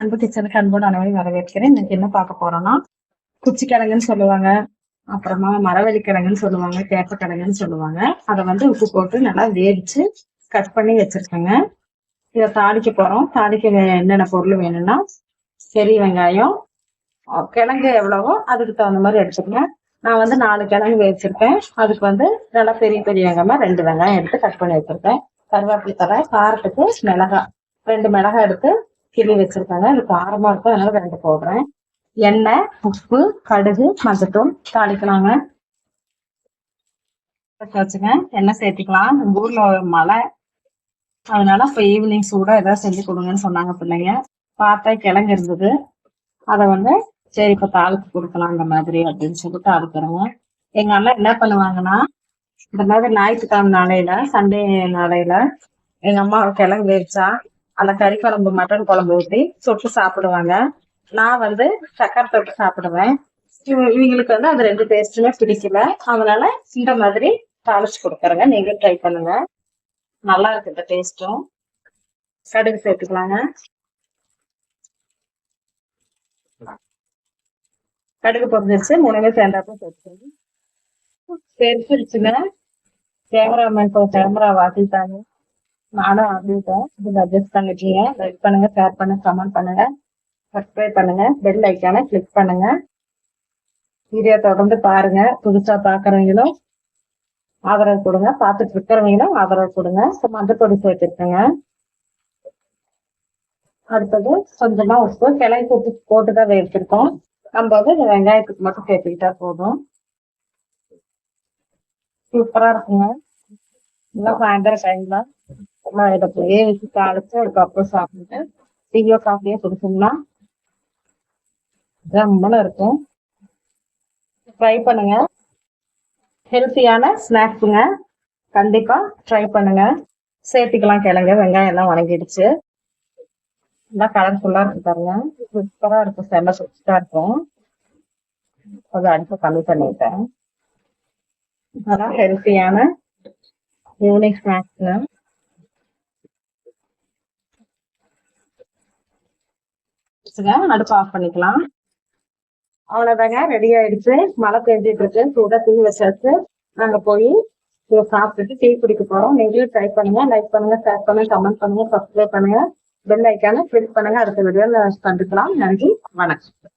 அன்பு கிச்சனுக்கு அன்போடு அனைவரையும் வரவேற்கிறேன். இன்னைக்கு என்ன பார்க்க போறோம்னா, குச்சிக்கிழங்குன்னு சொல்லுவாங்க, அப்புறமா மரவள்ளிக்கிழங்குன்னு சொல்லுவாங்க, கேப்பக்கிழங்குன்னு சொல்லுவாங்க. அதை வந்து உப்பு போட்டு நல்லா வேவிச்சு கட் பண்ணி வச்சிருக்கேங்க. இதை தாளிக்க போறோம். தாளிக்க என்னென்ன பொருள் வேணும்னா, பெரிய வெங்காயம், கிழங்கு எவ்வளவோ அதுக்கு தகுந்த மாதிரி எடுத்துக்கங்க. நான் வந்து 4 கிழங்கு வேவிச்சிருக்கேன். அதுக்கு வந்து நல்லா பெரிய பெரிய வெங்காயமா 2 வெங்காயம் எடுத்து கட் பண்ணி வச்சிருக்கேன். கருவேப்பிலை தழை, காரத்துக்கு மிளகாய் 2 மிளகாய் எடுத்து கிள்ளி வச்சிருக்காங்க. இது காரமா இருக்கும், அதனால 2 போடுறேன். எண்ணெய், உப்பு, கடுகு, மஞ்சத்தூள் தாளிக்கலாங்க. வச்சுங்க, எண்ணெய் சேர்த்துக்கலாம். நம்ம ஊர்ல ஒரு மழை, அதனால இப்ப ஈவினிங் சூடா ஏதாவது செஞ்சு கொடுங்கன்னு சொன்னாங்க பிள்ளைங்க. பார்த்தா கிழங்கு இருந்தது, அதை வந்து சரி இப்ப தாளிச்சு கொடுக்கலாம் அந்த மாதிரி அப்படின்னு சொல்லிட்டு தாளிக்கிறேங்க. எங்க அண்ணா என்ன பண்ணுவாங்கன்னா, இந்த மாதிரி ஞாயிற்றுக்கிழமை நாளையில, சண்டே நாளையில எங்க அம்மா கிழங்கு வேவிச்சா அந்த கறி குழம்பு, மட்டன் குழம்பு ஊற்றி சொட்டு சாப்பிடுவாங்க. நான் வந்து சக்கரை தொட்டு சாப்பிடுவேன். இவங்களுக்கு வந்து அது 2 டேஸ்ட்டுமே பிடிக்கல, அதனால இந்த மாதிரி தாளிச்சு கொடுக்குறேங்க. நீங்களும் ட்ரை பண்ணுங்க, நல்லா இருக்கு இந்த டேஸ்ட்டும். கடுகு சேர்த்துக்கலாங்க. கடுகு பொரிஞ்சிருச்சு, 3 சேர்ந்தாப்பும் சேர்த்துக்கோங்க. சேர்த்துருச்சுங்க. கேமரா வாசிட்டாங்க, நானும் ஆகிட்டேன். இதுல அட்ஜஸ்ட் பண்ணிட்டீங்க. லைக் பண்ணுங்க, ஷேர் பண்ணுங்க, கமெண்ட் பண்ணுங்க, சப்ஸ்கிரைப் பண்ணுங்க, பெல் ஐக்கானை கிளிக் பண்ணுங்க. வீடியோ தொடர்ந்து பாருங்க. புதுசா பாக்குறவங்களும் ஆதரவு கொடுங்க, பார்த்துட்டு இருக்கிறவங்களும் ஆதரவு கொடுங்க. மஞ்சப்பொடி சேர்த்துருக்கேங்க. அடுத்தது கொஞ்சமா உப்பு, கிழங்கு உப்பு போட்டுதான் வேர்த்திருக்கோம். நம்ம வந்து இந்த வெங்காயத்துக்கு மட்டும் சேர்த்துக்கிட்டா போதும். சூப்பரா இருக்குங்க. இன்னும் சாயந்தரம் டைம்ல இதை வேவிச்சு தாளிச்சு அதுக்கப்புறம் சாப்பிட்டு டீயோ காஃபியோ குடிச்சோம்னா ஜம்முன்னு இருக்கும். ட்ரை பண்ணுங்க. ஹெல்த்தியான ஸ்நாக்ஸுங்க, கண்டிப்பா ட்ரை பண்ணுங்க. சேர்த்துக்கலாம் கிழங்கு. வெங்காயம் எல்லாம் வணங்கிடுச்சு, நல்லா கலர்ஃபுல்லா இருக்கு பாருங்க. சூப்பரா இருக்கும், செம்ம சூப்பரா இருக்கும். கொஞ்சம் அடுப்பு கம்மி பண்ணிட்டேன். அதான் ஹெல்த்தியான ஈவினிங் ஸ்நாக்ஸுங்க. அடுப்பு ஆஃப் பண்ணிக்கலாம். அவ்வளவுதாங்க, ரெடி ஆயிடுச்சு. மழை பெஞ்சிட்டு இருக்கு, சூடா டீ வச்சாச்சு. நாங்க போய் சாப்பிட்டுட்டு டீ குடிக்க போறோம். நீங்களும் ட்ரை பண்ணுங்க. லைக் பண்ணுங்க, ஷேர் பண்ணுங்க, கமெண்ட் பண்ணுங்க, சப்ஸ்கிரைப் பண்ணுங்க, பெல் ஐக்கான கிளிக் பண்ணுங்க. அடுத்த வீடியோல சந்திக்கலாம். நன்றி, வணக்கம்.